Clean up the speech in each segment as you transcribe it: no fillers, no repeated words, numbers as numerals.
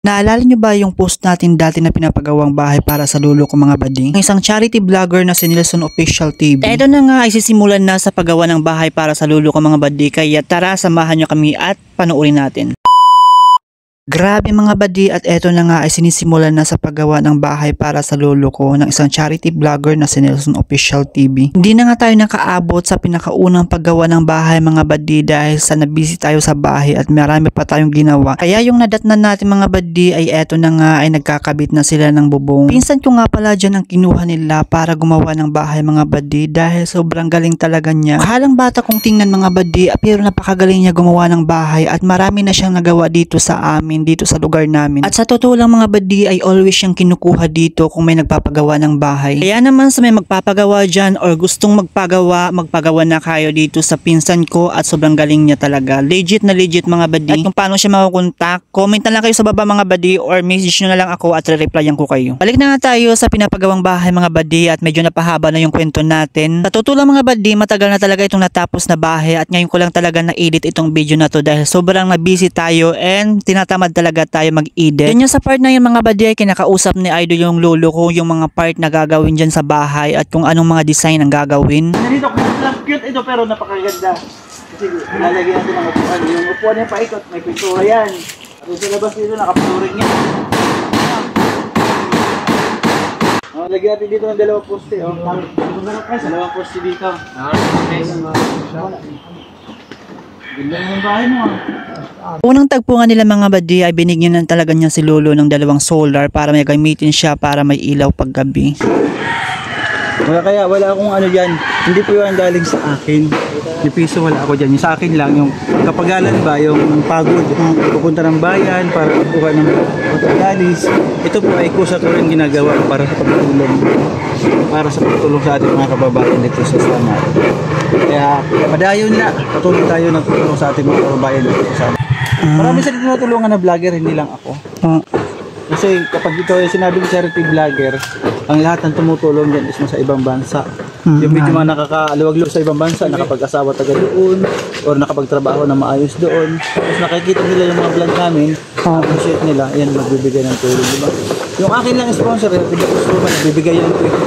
Naalala nyo ba yung post natin dati na pinapagawang bahay para sa lolo ko mga bading? Ang isang charity vlogger na si Nelson Official TV. Eto na nga ay sisimulan na sa paggawa ng bahay para sa lolo ko mga bading, kaya tara samahan nyo kami at panoorin natin. Grabe mga badi, at eto na nga ay sinisimulan na sa paggawa ng bahay para sa lolo ko ng isang charity vlogger na si Nelson Official TV. Hindi na nga tayo nakaabot sa pinakaunang paggawa ng bahay mga badi dahil sa nabisi tayo sa bahay at marami pa tayong ginawa. Kaya yung nadatnan natin mga badi ay eto na nga ay nagkakabit na sila ng bubong. Pinsan ko nga pala dyan ang kinuha nila para gumawa ng bahay mga badi dahil sobrang galing talaga niya. Halang bata kong tingnan mga badi, pero napakagaling niya gumawa ng bahay at marami na siyang nagawa dito sa amin, dito sa lugar namin. At sa totoo lang mga badi ay always siyang kinukuha dito kung may nagpapagawa ng bahay. Kaya naman sa may magpapagawa dyan or gustong magpagawa na kayo dito sa pinsan ko at sobrang galing niya talaga. Legit na legit mga badi. At kung paano siya makukontak, comment na lang kayo sa baba mga badi or message nyo na lang ako at re-replyan ko kayo. Balik na nga tayo sa pinapagawang bahay mga badi at medyo napahaba na yung kwento natin. Sa totoo lang mga badi, matagal na talaga itong natapos na bahay at ngayon ko lang talaga na-edit itong video na to dahil sobrang na-busy tayo and tinatamad talaga tayo mag-edit. Yan yung sa part na yung mga badi ay kinakausap ni Idol yung lolo ko yung mga part na gagawin dyan sa bahay at kung anong mga design ang gagawin. Nandito, cute ito pero napakaganda. Kasi lalagyan natin ng upuan. Yung upuan niya paikot, may pintura yan. At sa labas dito, nakaputuring yan. Lagyan natin dito ng dalawang poste. Dalawang poste dito. Ganda ng bahay mo. Unang tagpo nga nila mga badi ay binigyan na talaga niya si lolo ng dalawang solar para may gamitin siya para may ilaw paggabi. Wala akong ano dyan. Hindi po yung galing sa akin. Yung piso wala ako dyan. Yung sa akin lang, yung kapagalan ba, yung pagod, pupunta ng bayan para buka ng pagkalis. Ito po ay kusa ko rin ginagawa para sa pagtulong. Para sa pagtulong sa ating mga kababayan dito sa Samar. Kaya padayon na, patuloy tayo ng tutulong sa ating mga kababayan dito sa Samar. Marami sa tinutulungan na vlogger, hindi lang ako. Kasi kapag ito ay sinabing charity vlogger, ang lahat ng tumutulong dyan is nasa ibang bansa. Yung medyo mga nakakaluwag-luwag sa ibang bansa, nakapag-asawa taga doon, or nakapagtrabaho na maayos doon. Tapos nakikita nila yung mga vlog namin, appreciate nila, yan magbibigay ng tulong, di ba? Yung akin lang sponsor, nagbibigay yan 20,000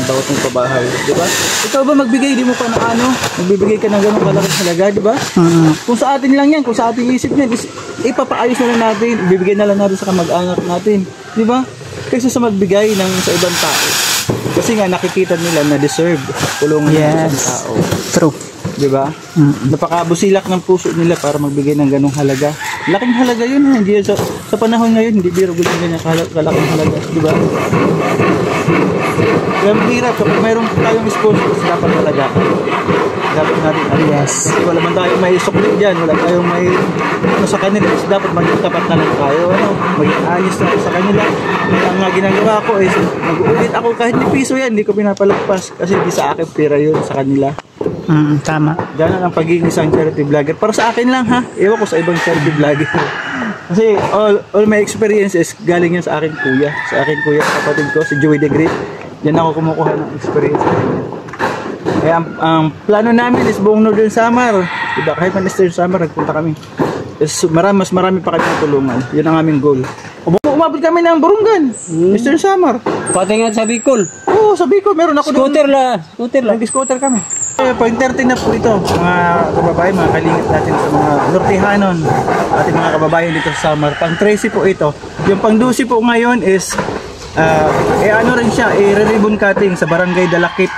bawat ng pabahay, di ba? Ikaw ba magbigay, di mo pa na ano, magbibigay ka ng ganong kalaking halaga, di ba? Kung sa atin lang yan, kung sa ating isip yan, ipapaayos na lang natin, ibibigay na lang natin sa kamag-anak natin, di ba? Kaysa sa magbigay ng sa ibang tao. Kasi nga nakikita nila na deserve tulungan ng isang tao. True. Di ba? Napakabusilak ng puso nila para magbigay ng ganong halaga. Laking halaga yun. Hindi sa panahon ngayon, hindi biro ganyan kalaking halaga. Di ba? Kaya mahirap. Kapag mayroon tayong sponsor, dapat talaga. Dapat natin kasi wala man tayong may sukli dyan, wala tayong may ano sa kanila, dapat maging tapat na lang tayo, maging honest na sa kanila. Ang ginagawa ko is mag-uulit ako kahit ni piso yan, hindi ko pinapalagpas kasi hindi sa akin pera yun, sa kanila. Tama. Ganun ang pagiging isang charity vlogger. Para sa akin lang ha, ewan ko sa ibang charity vlogger. Kasi all my experiences galing yan sa akin kuya, kapatid ko, si Joey the Great. Yan ako kumukuha ng experience. Kaya ang plano namin is buong Northern Samar. Diba? Kahit man Eastern Samar, nagpunta kami. Mas marami pa kami tulungan. Yun ang aming goal. Umabot kami ng Burungan, Eastern Samar. Pati nga sa Bicol. Oo, sa Bicol. Meron ako Scooter lang. Nag-scooter kami. Point 13 na po ito, mga kababayan, mga kalingit natin sa mga Nortehanon, ating mga kababayan dito sa Samar. Pang 13 po ito. Yung pang 12 po ngayon is, ano rin siya, i-ribbon cutting sa Barangay Dalakit.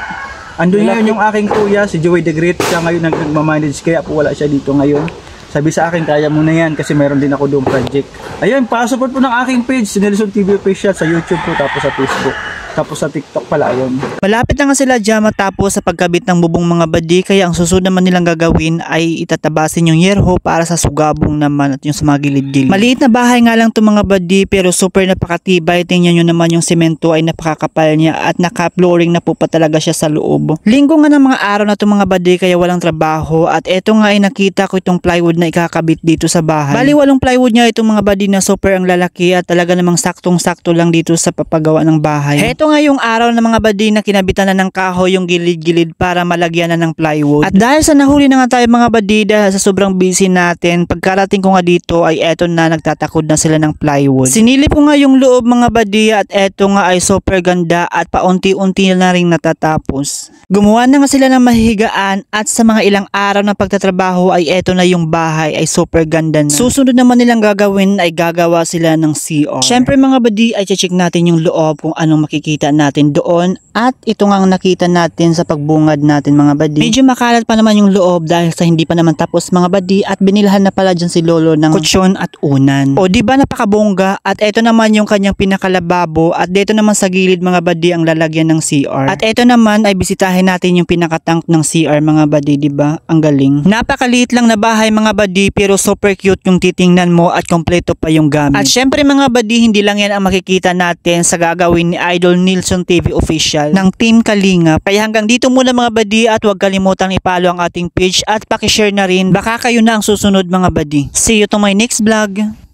Andun ngayon yung aking kuya, si Joey the Great. Siya ngayon nagmamanage, kaya po wala siya dito ngayon. Sabi sa akin, kaya mo na yan kasi mayroon din ako doong project. Ayun, pa-support po ng aking page, si Nelson TV Official sa YouTube po, tapos sa Facebook. Tapos sa TikTok pala yun. Malapit na nga sila dyan matapos sa pagkabit ng bubong mga badi, kaya ang susunod naman nilang gagawin ay itatabasin yung yerho para sa sugabong naman at yung sa mga gilid-gilid. Maliit na bahay nga lang itong mga badi pero super napakatibay. Tingnan nyo naman yung semento ay napakakapal niya at naka-flooring na po pa talaga siya sa loob. Linggo nga ng mga araw na itong mga badi kaya walang trabaho at eto nga ay nakita ko itong plywood na ikakabit dito sa bahay. Bali walong plywood niya itong mga badi na super ang lalaki at talaga namang saktong-sakto lang dito sa papagawa ng bahay. ito nga yung araw ng mga badi na kinabitan na ng kahoy yung gilid-gilid para malagyan na ng plywood. At dahil sa nahuli na nga tayo mga badi dahil sa sobrang busy natin, pagkarating ko nga dito ay eto na nagtatakod na sila ng plywood. Sinilip ko nga yung loob mga badi at eto nga ay super ganda at paunti-unti na rin natatapos. Gumawa na nga sila ng mahihigaan at sa mga ilang araw ng pagtatrabaho ay eto na yung bahay ay super ganda na. Susunod naman nilang gagawin ay gagawa sila ng CR. Syempre mga badi ay check natin yung loob kung anong makikita natin doon at ito nga ang nakita natin sa pagbungad natin mga badi. Medyo makalat pa naman yung loob dahil sa hindi pa naman tapos mga badi at binilhan na pala dyan si lolo ng kutsyon at unan. O diba napakabongga at ito naman yung kanyang pinakalababo at dito naman sa gilid mga badi ang lalagyan ng CR. At ito naman ay bisitahin natin yung pinakatank ng CR mga badi, diba? Ang galing. Napakaliit lang na bahay mga badi pero super cute yung titingnan mo at kompleto pa yung gamit. At syempre mga badi hindi lang yan ang makikita natin sa gagawin ni Idol Nilson TV Official ng Team Kalingap. Kaya hanggang dito muna mga badi at huwag kalimutang i-follow ang ating page at pakishare na rin. Baka kayo na ang susunod mga badi. See you to my next vlog.